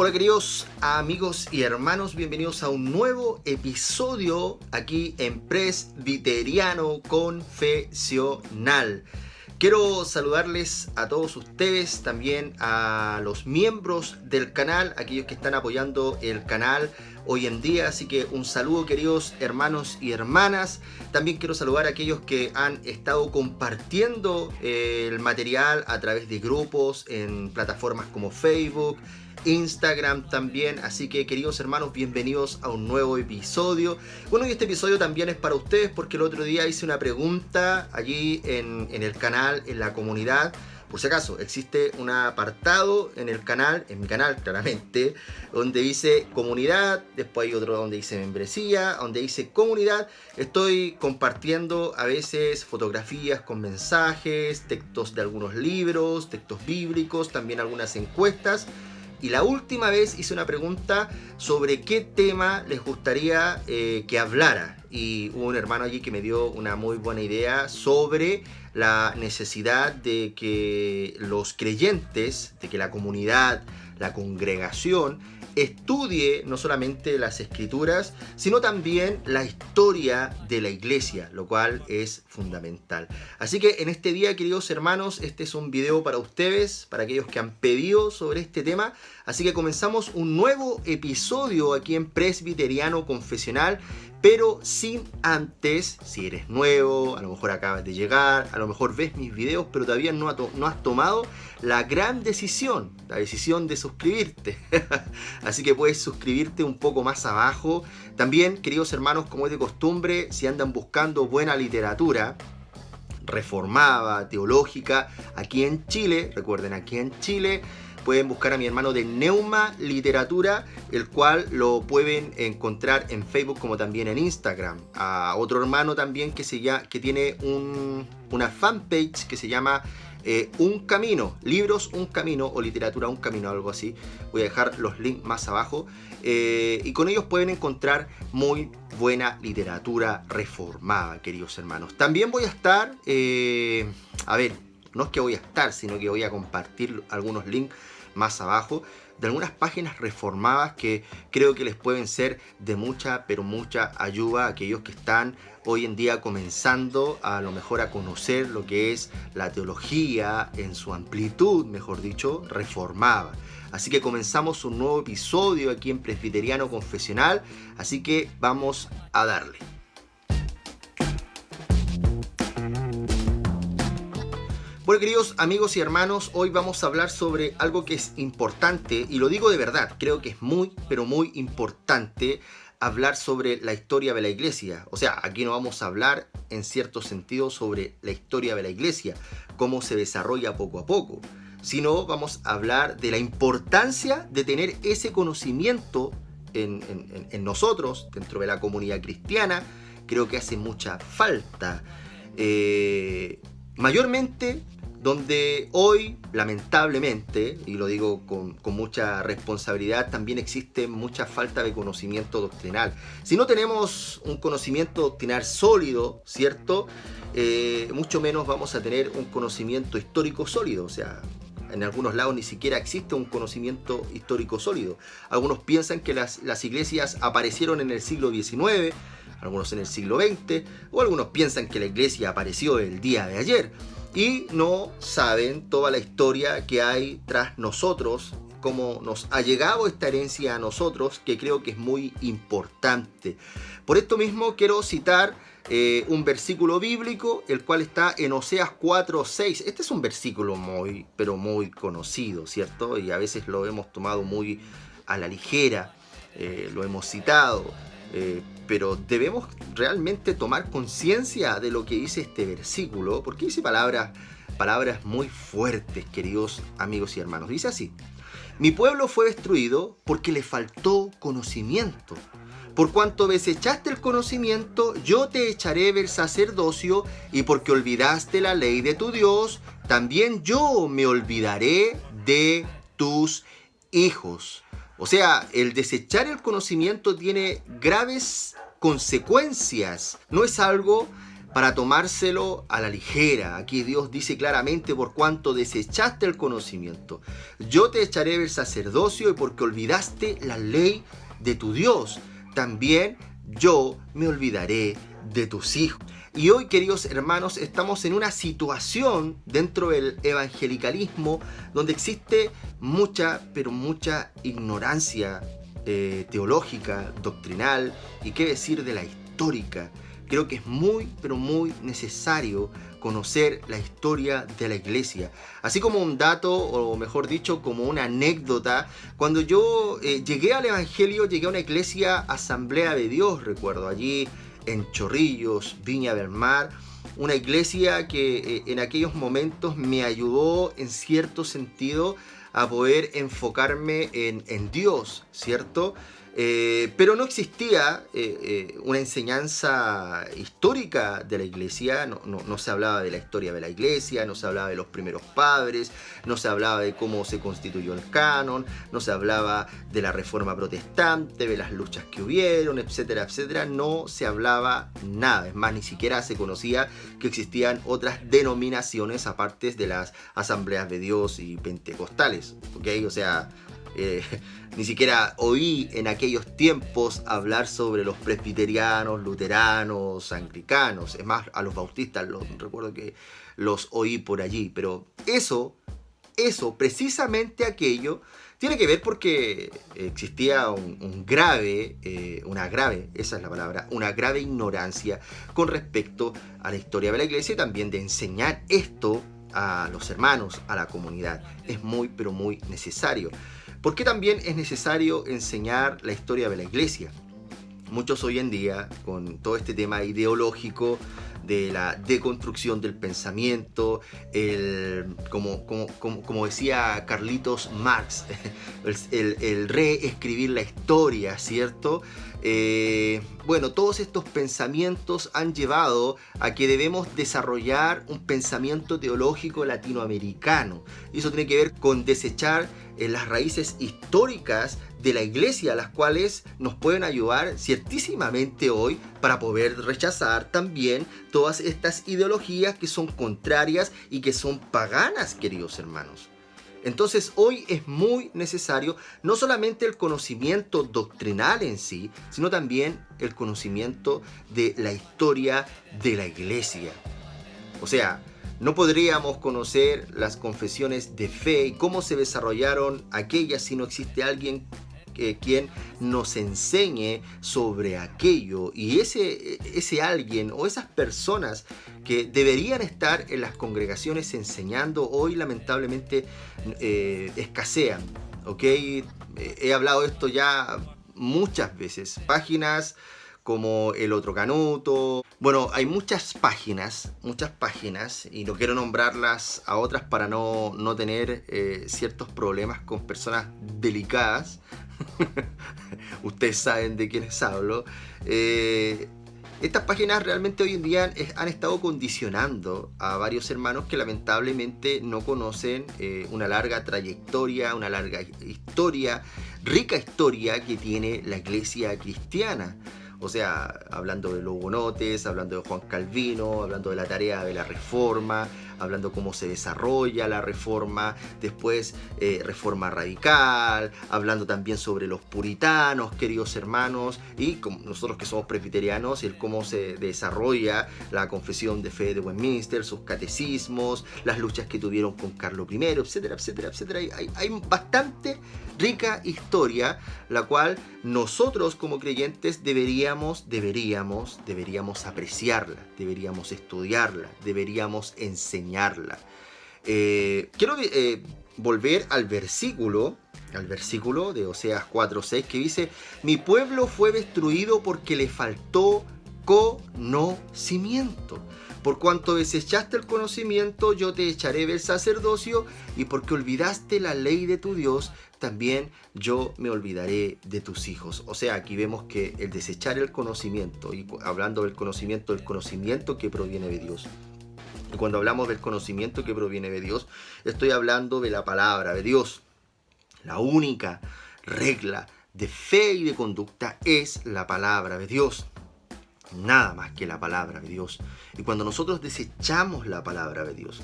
Hola queridos amigos y hermanos, bienvenidos a un nuevo episodio aquí en Presbiteriano Confesional. Quiero saludarles a todos ustedes, también a los miembros del canal, aquellos que están apoyando el canal hoy en día. Así que un saludo, queridos hermanos y hermanas. También quiero saludar a aquellos que han estado compartiendo el material a través de grupos en plataformas como Facebook, Instagram también. Así que, queridos hermanos, bienvenidos a un nuevo episodio. Bueno, y este episodio también es para ustedes porque el otro día hice una pregunta allí en el canal, en la comunidad. Por si acaso, existe un apartado en el canal, en mi canal claramente, donde dice comunidad, después hay otro donde dice membresía, donde dice comunidad. Estoy compartiendo a veces fotografías con mensajes, textos de algunos libros, textos bíblicos, también algunas encuestas. Y la última vez hice una pregunta sobre qué tema les gustaría que hablara. Y hubo un hermano allí que me dio una muy buena idea sobre la necesidad de que los creyentes, de que la comunidad, la congregación, estudie no solamente las escrituras, sino también la historia de la iglesia, lo cual es fundamental. Así que en este día, queridos hermanos, este es un video para ustedes, para aquellos que han pedido sobre este tema. Así que comenzamos un nuevo episodio aquí en Presbiteriano Confesional, pero sin antes, si eres nuevo, a lo mejor acabas de llegar, a lo mejor ves mis videos, pero todavía no has tomado la gran decisión, la decisión de suscribirte. Así que puedes suscribirte un poco más abajo. También, queridos hermanos, como es de costumbre, si andan buscando buena literatura reformada, teológica, aquí en Chile, recuerden, aquí en Chile, pueden buscar a mi hermano de Neuma Literatura, el cual lo pueden encontrar en Facebook como también en Instagram. A otro hermano también que tiene una fanpage que se llama Un Camino, Libros Un Camino o Literatura Un Camino, algo así. Voy a dejar los links más abajo. Y con ellos pueden encontrar muy buena literatura reformada, queridos hermanos. También voy a estar, no es que voy a estar, sino que voy a compartir algunos links más abajo de algunas páginas reformadas que creo que les pueden ser de mucha, pero mucha ayuda a aquellos que están hoy en día comenzando a lo mejor a conocer lo que es la teología en su amplitud, mejor dicho, reformada. Así que comenzamos un nuevo episodio aquí en Presbiteriano Confesional, así que vamos a darle. Bueno, queridos amigos y hermanos, hoy vamos a hablar sobre algo que es importante, y lo digo de verdad, creo que es muy, pero muy importante hablar sobre la historia de la iglesia. O sea, aquí no vamos a hablar en cierto sentido sobre la historia de la iglesia, cómo se desarrolla poco a poco, sino vamos a hablar de la importancia de tener ese conocimiento en nosotros, dentro de la comunidad cristiana. Creo que hace mucha falta, mayormente donde hoy, lamentablemente, y lo digo con mucha responsabilidad, también existe mucha falta de conocimiento doctrinal. Si no tenemos un conocimiento doctrinal sólido, ¿cierto? Mucho menos vamos a tener un conocimiento histórico sólido. O sea, en algunos lados ni siquiera existe un conocimiento histórico sólido. Algunos piensan que las iglesias aparecieron en el siglo XIX, algunos en el siglo XX, o algunos piensan que la iglesia apareció el día de ayer. Y no saben toda la historia que hay tras nosotros, cómo nos ha llegado esta herencia a nosotros, que creo que es muy importante. Por esto mismo quiero citar un versículo bíblico, el cual está en Oseas 4:6. Este es un versículo muy, pero muy conocido, ¿cierto? Y a veces lo hemos tomado muy a la ligera, lo hemos citado. Pero debemos realmente tomar conciencia de lo que dice este versículo, porque dice palabras muy fuertes, queridos amigos y hermanos. Dice así: mi pueblo fue destruido porque le faltó conocimiento. Por cuanto desechaste el conocimiento, yo te echaré del sacerdocio, y porque olvidaste la ley de tu Dios, también yo me olvidaré de tus hijos. O sea, el desechar el conocimiento tiene graves consecuencias. No es algo para tomárselo a la ligera. Aquí Dios dice claramente: por cuanto desechaste el conocimiento, yo te echaré del sacerdocio, y porque olvidaste la ley de tu Dios, también yo me olvidaré de tus hijos. Y hoy, queridos hermanos, estamos en una situación dentro del evangelicalismo donde existe mucha, pero mucha ignorancia teológica, doctrinal, y qué decir de la histórica. Creo que es muy, pero muy necesario conocer la historia de la iglesia. Así como un dato, o mejor dicho, como una anécdota, cuando yo llegué al evangelio, llegué a una iglesia Asamblea de Dios, recuerdo, allí en Chorrillos, Viña del Mar, una iglesia que en aquellos momentos me ayudó en cierto sentido a poder enfocarme en Dios, ¿cierto? Pero no existía una enseñanza histórica de la iglesia, no se hablaba de la historia de la iglesia, no se hablaba de los primeros padres, no se hablaba de cómo se constituyó el canon, no se hablaba de la reforma protestante, de las luchas que hubieron, etcétera, etcétera. No se hablaba nada, es más, ni siquiera se conocía que existían otras denominaciones aparte de las Asambleas de Dios y Pentecostales, ¿ok? O sea, ni siquiera oí en aquellos tiempos hablar sobre los presbiterianos, luteranos, anglicanos. Es más, a los bautistas recuerdo que los oí por allí. Pero eso, precisamente aquello, tiene que ver porque existía una grave ignorancia con respecto a la historia de la iglesia, y también de enseñar esto a los hermanos, a la comunidad. Es muy, pero muy necesario. ¿Por qué también es necesario enseñar la historia de la iglesia? Muchos hoy en día, con todo este tema ideológico de la deconstrucción del pensamiento, como decía Carlitos Marx, el reescribir la historia, ¿cierto? Bueno, todos estos pensamientos han llevado a que debemos desarrollar un pensamiento teológico latinoamericano. Y eso tiene que ver con desechar las raíces históricas de la iglesia, las cuales nos pueden ayudar ciertísimamente hoy para poder rechazar también todas estas ideologías que son contrarias y que son paganas, queridos hermanos. Entonces hoy es muy necesario no solamente el conocimiento doctrinal en sí, sino también el conocimiento de la historia de la iglesia. O sea, no podríamos conocer las confesiones de fe y cómo se desarrollaron aquellas si no existe alguien quien nos enseñe sobre aquello. Y ese alguien o esas personas que deberían estar en las congregaciones enseñando, hoy lamentablemente escasean, ¿ok? He hablado de esto ya muchas veces. Páginas como El Otro Canuto. Bueno, hay muchas páginas, y no quiero nombrarlas a otras para no tener ciertos problemas con personas delicadas. Ustedes saben de quiénes hablo. Estas páginas realmente hoy en día han estado condicionando a varios hermanos que lamentablemente no conocen una larga trayectoria, una larga historia, rica historia que tiene la iglesia cristiana. O sea, hablando de los hugonotes, hablando de Juan Calvino, hablando de la tarea de la reforma, hablando cómo se desarrolla la reforma, después reforma radical, hablando también sobre los puritanos, queridos hermanos, y como nosotros que somos presbiterianos, el cómo se desarrolla la confesión de fe de Westminster, sus catecismos, las luchas que tuvieron con Carlos I, etcétera, etcétera, etcétera. Hay bastante rica historia, la cual nosotros como creyentes deberíamos apreciarla, deberíamos estudiarla, deberíamos enseñarla. Quiero volver al versículo de Oseas 4:6, que dice: mi pueblo fue destruido porque le faltó conocimiento. Por cuanto desechaste el conocimiento, yo te echaré del sacerdocio, y porque olvidaste la ley de tu Dios, también yo me olvidaré de tus hijos. O sea, aquí vemos que el desechar el conocimiento, y hablando del conocimiento que proviene de Dios. Y cuando hablamos del conocimiento que proviene de Dios, estoy hablando de la palabra de Dios. La única regla de fe y de conducta es la palabra de Dios. nada más que la palabra de Dios. Y cuando nosotros desechamos la palabra de Dios,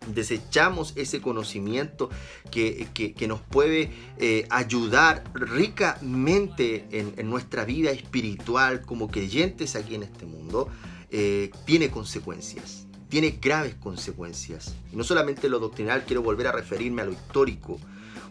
desechamos ese conocimiento que nos puede ayudar ricamente en nuestra vida espiritual como creyentes aquí en este mundo, tiene consecuencias, tiene graves consecuencias. Y no solamente lo doctrinal, quiero volver a referirme a lo histórico.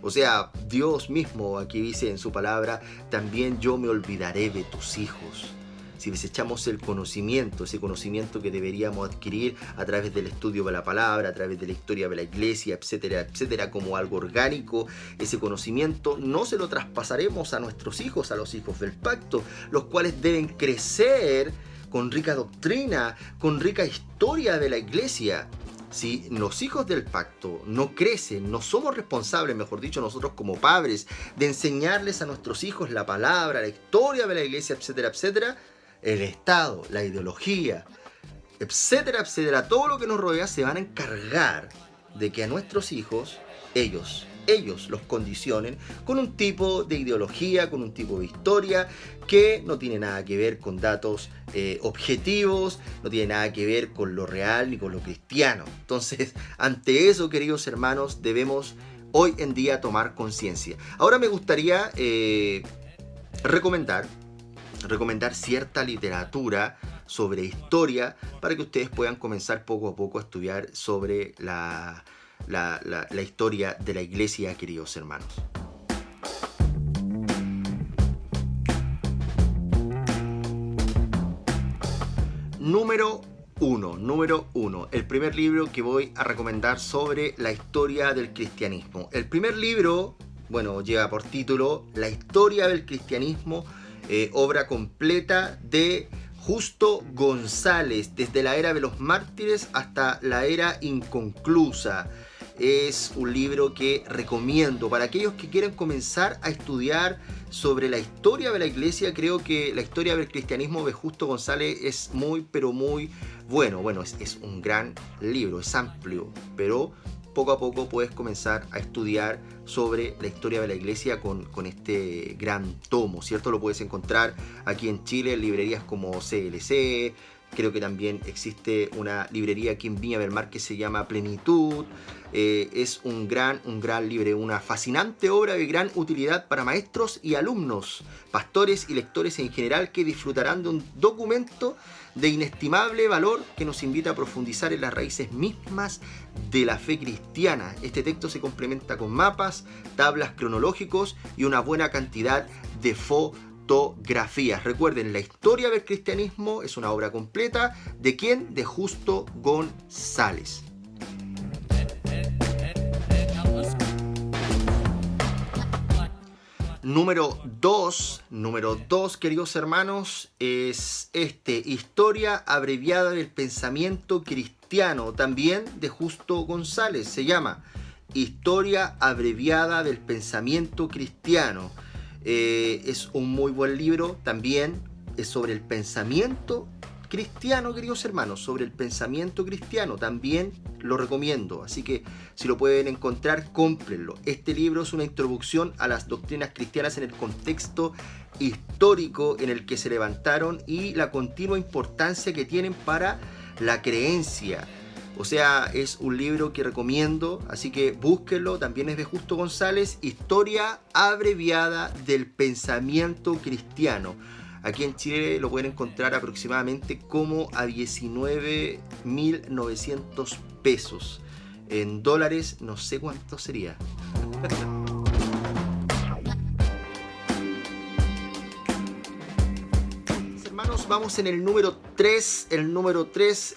O sea, Dios mismo aquí dice en su palabra, también yo me olvidaré de tus hijos. Si desechamos el conocimiento, ese conocimiento que deberíamos adquirir a través del estudio de la palabra, a través de la historia de la iglesia, etcétera, etcétera, como algo orgánico, ese conocimiento no se lo traspasaremos a nuestros hijos, a los hijos del pacto, los cuales deben crecer con rica doctrina, con rica historia de la iglesia. Si los hijos del pacto no crecen, no somos responsables, mejor dicho, nosotros como padres, de enseñarles a nuestros hijos la palabra, la historia de la iglesia, etcétera, etcétera, el Estado, la ideología, etcétera, etcétera, todo lo que nos rodea se van a encargar de que a nuestros hijos, ellos los condicionen con un tipo de ideología, con un tipo de historia que no tiene nada que ver con datos objetivos, no tiene nada que ver con lo real ni con lo cristiano. Entonces, ante eso, queridos hermanos, debemos hoy en día tomar conciencia. Ahora me gustaría recomendar cierta literatura sobre historia para que ustedes puedan comenzar poco a poco a estudiar sobre la historia de la iglesia, queridos hermanos. Número uno, el primer libro que voy a recomendar sobre la historia del cristianismo. El primer libro, bueno, lleva por título La historia del cristianismo, obra completa de Justo González, desde la era de los mártires hasta la era inconclusa. Es un libro que recomiendo para aquellos que quieran comenzar a estudiar sobre la historia de la iglesia. Creo que la historia del cristianismo de Justo González es muy, pero muy bueno. Bueno, es un gran libro, es amplio, pero poco a poco puedes comenzar a estudiar sobre la historia de la iglesia con este gran tomo, ¿cierto? Lo puedes encontrar aquí en Chile en librerías como CLC. Creo que también existe una librería aquí en Viña del Mar que se llama Plenitud. Es un gran libro, una fascinante obra de gran utilidad para maestros y alumnos, pastores y lectores en general, que disfrutarán de un documento de inestimable valor que nos invita a profundizar en las raíces mismas de la fe cristiana. Este texto se complementa con mapas, tablas cronológicos y una buena cantidad de fotografías. Recuerden, la historia del cristianismo es una obra completa. ¿De quién? De Justo González. Número 2, queridos hermanos, es Historia abreviada del pensamiento cristiano, también de Justo González. Se llama Historia abreviada del pensamiento cristiano. Es un muy buen libro, también es sobre el pensamiento cristiano, queridos hermanos, sobre el pensamiento cristiano, también lo recomiendo, así que si lo pueden encontrar, cómprenlo. Este libro es una introducción a las doctrinas cristianas en el contexto histórico en el que se levantaron y la continua importancia que tienen para la creencia. O sea, es un libro que recomiendo, así que búsquenlo. También es de Justo González, Historia abreviada del pensamiento cristiano. Aquí en Chile lo pueden encontrar aproximadamente como a 19.900 pesos. En dólares no sé cuánto sería. Hermanos, vamos en el número 3. El número 3.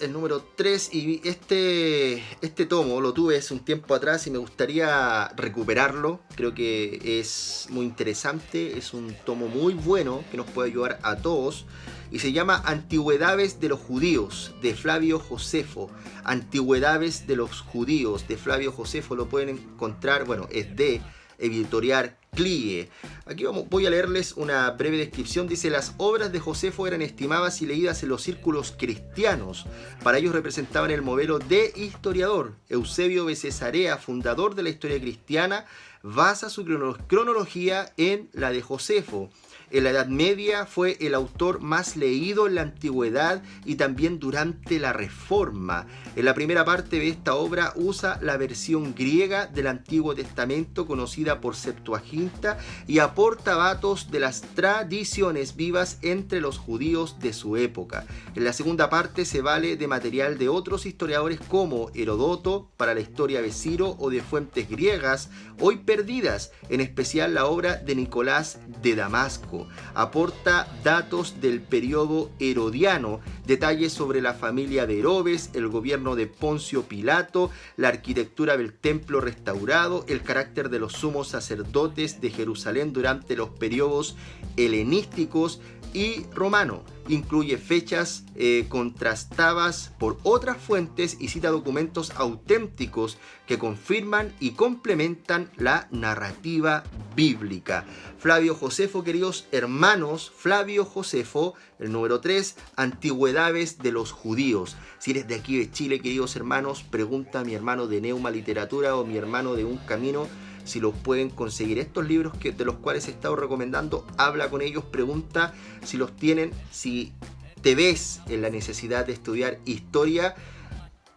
Y este tomo lo tuve hace un tiempo atrás y me gustaría recuperarlo. Creo que es muy interesante. Es un tomo muy bueno que nos puede ayudar a todos. Y se llama Antigüedades de los Judíos, de Flavio Josefo. Antigüedades de los Judíos, de Flavio Josefo. Lo pueden encontrar, bueno, es de Editorial Clie. Aquí voy a leerles una breve descripción. Dice: las obras de Josefo eran estimadas y leídas en los círculos cristianos. Para ellos representaban el modelo de historiador. Eusebio de Cesarea, fundador de la historia cristiana, basa su cronología en la de Josefo. En la Edad Media fue el autor más leído en la antigüedad y también durante la Reforma. En la primera parte de esta obra usa la versión griega del Antiguo Testamento conocida por Septuaginta y aporta datos de las tradiciones vivas entre los judíos de su época. En la segunda parte se vale de material de otros historiadores como Heródoto para la historia de Ciro o de fuentes griegas hoy perdidas, en especial la obra de Nicolás de Damasco. Aporta datos del periodo herodiano, detalles sobre la familia de Herodes, el gobierno de Poncio Pilato, la arquitectura del templo restaurado, el carácter de los sumos sacerdotes de Jerusalén durante los periodos helenísticos y romano. Incluye fechas contrastadas por otras fuentes y cita documentos auténticos que confirman y complementan la narrativa bíblica. Flavio Josefo, queridos hermanos, Flavio Josefo, el número 3, Antigüedades de los Judíos. Si eres de aquí de Chile, queridos hermanos, pregunta a mi hermano de Neuma Literatura o mi hermano de Un Camino si los pueden conseguir. Estos libros de los cuales he estado recomendando, habla con ellos, pregunta si los tienen, si te ves en la necesidad de estudiar historia.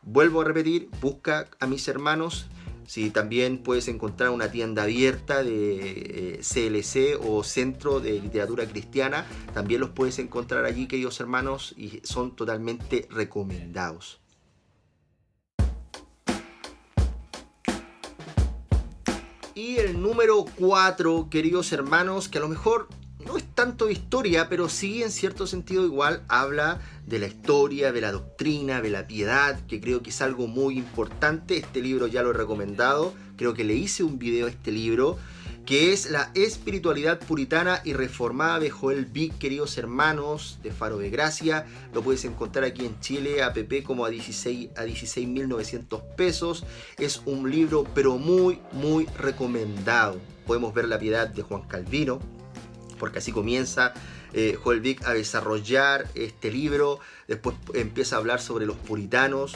Vuelvo a repetir, busca a mis hermanos. Si también puedes encontrar una tienda abierta de CLC o Centro de Literatura Cristiana, también los puedes encontrar allí, queridos hermanos, y son totalmente recomendados. Y el número 4, queridos hermanos, que a lo mejor no es tanto de historia, pero sí en cierto sentido igual habla de la historia, de la doctrina, de la piedad, que creo que es algo muy importante. Este libro ya lo he recomendado, creo que le hice un video a este libro, que es La espiritualidad puritana y reformada de Joel Vic, queridos hermanos, de Faro de Gracia. Lo puedes encontrar aquí en Chile, app, como a 16.900 pesos. Es un libro, pero muy, muy recomendado. Podemos ver la piedad de Juan Calvino, porque así comienza Joel Vic a desarrollar este libro. Después empieza a hablar sobre los puritanos,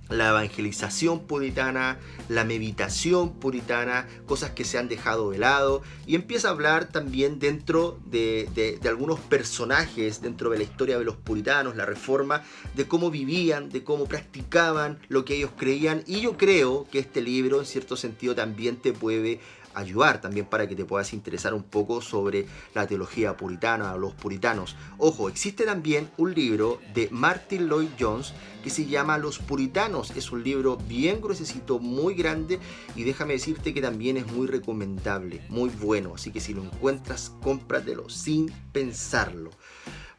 la evangelización puritana, la meditación puritana, cosas que se han dejado de lado, y empieza a hablar también dentro de algunos personajes dentro de la historia de los puritanos, la Reforma, de cómo vivían, de cómo practicaban lo que ellos creían. Y yo creo que este libro en cierto sentido también te puede ayudar también para que te puedas interesar un poco sobre la teología puritana o los puritanos. Ojo, existe también un libro de Martyn Lloyd-Jones que se llama Los Puritanos. Es un libro bien gruesecito, muy grande, y déjame decirte que también es muy recomendable, muy bueno. Así que si lo encuentras, cómpratelo sin pensarlo.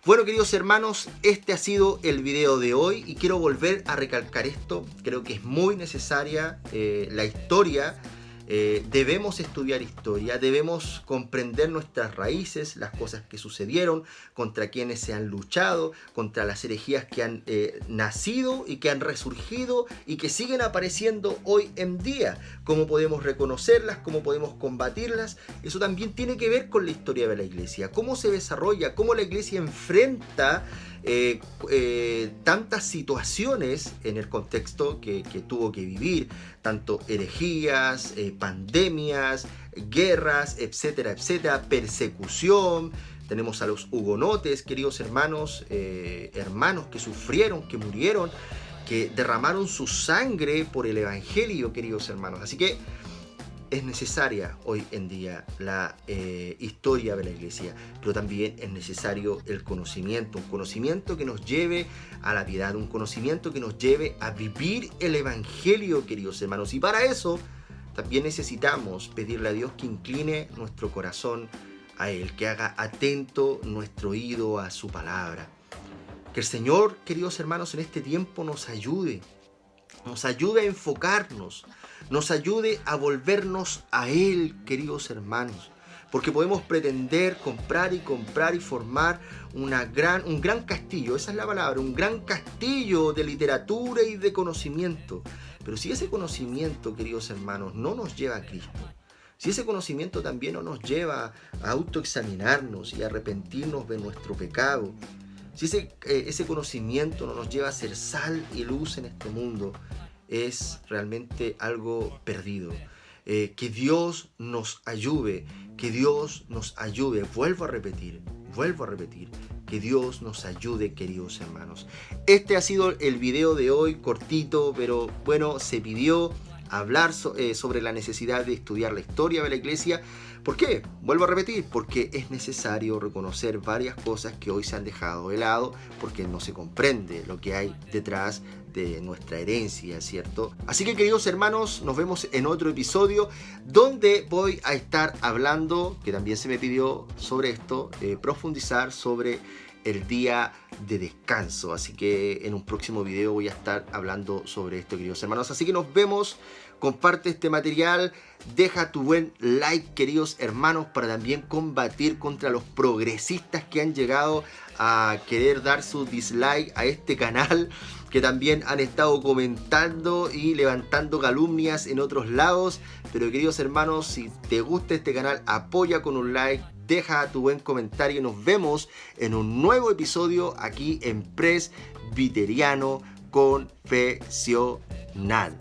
Bueno, queridos hermanos, este ha sido el video de hoy y quiero volver a recalcar esto. Creo que es muy necesaria la historia. Debemos estudiar historia, debemos comprender nuestras raíces, las cosas que sucedieron, contra quienes se han luchado, contra las herejías que han nacido y que han resurgido y que siguen apareciendo hoy en día. Cómo podemos reconocerlas, cómo podemos combatirlas. Eso también tiene que ver con la historia de la iglesia, cómo se desarrolla, cómo la iglesia enfrenta tantas situaciones en el contexto que tuvo que vivir, tanto herejías, pandemias, guerras, etcétera, etcétera, persecución. Tenemos a los hugonotes, queridos hermanos, hermanos que sufrieron, que murieron, que derramaron su sangre por el evangelio, queridos hermanos. Así que es necesaria hoy en día la historia de la iglesia, pero también es necesario el conocimiento, un conocimiento que nos lleve a la piedad, un conocimiento que nos lleve a vivir el evangelio, queridos hermanos. Y para eso también necesitamos pedirle a Dios que incline nuestro corazón a Él, que haga atento nuestro oído a su palabra. Que el Señor, queridos hermanos, en este tiempo nos ayude a enfocarnos, nos ayude a volvernos a Él, queridos hermanos, porque podemos pretender comprar y formar un gran castillo, esa es la palabra, un gran castillo de literatura y de conocimiento. Pero si ese conocimiento, queridos hermanos, no nos lleva a Cristo, si ese conocimiento también no nos lleva a autoexaminarnos y a arrepentirnos de nuestro pecado, si ese conocimiento no nos lleva a ser sal y luz en este mundo, es realmente algo perdido. Que Dios nos ayude, que Dios nos ayude. Vuelvo a repetir, que Dios nos ayude, queridos hermanos. Este ha sido el video de hoy, cortito, pero bueno, se pidió hablar sobre la necesidad de estudiar la historia de la iglesia. ¿Por qué? Vuelvo a repetir, porque es necesario reconocer varias cosas que hoy se han dejado de lado, porque no se comprende lo que hay detrás de nuestra herencia, ¿cierto? Así que, queridos hermanos, nos vemos en otro episodio donde voy a estar hablando, que también se me pidió sobre esto, profundizar sobre el día de descanso. Así que en un próximo video voy a estar hablando sobre esto, queridos hermanos. Así que nos vemos. Comparte este material, deja tu buen like, queridos hermanos, para también combatir contra los progresistas que han llegado a querer dar su dislike a este canal, que también han estado comentando y levantando calumnias en otros lados. Pero, queridos hermanos, si te gusta este canal, apoya con un like, deja tu buen comentario y nos vemos en un nuevo episodio aquí en Presbiteriano Confesional.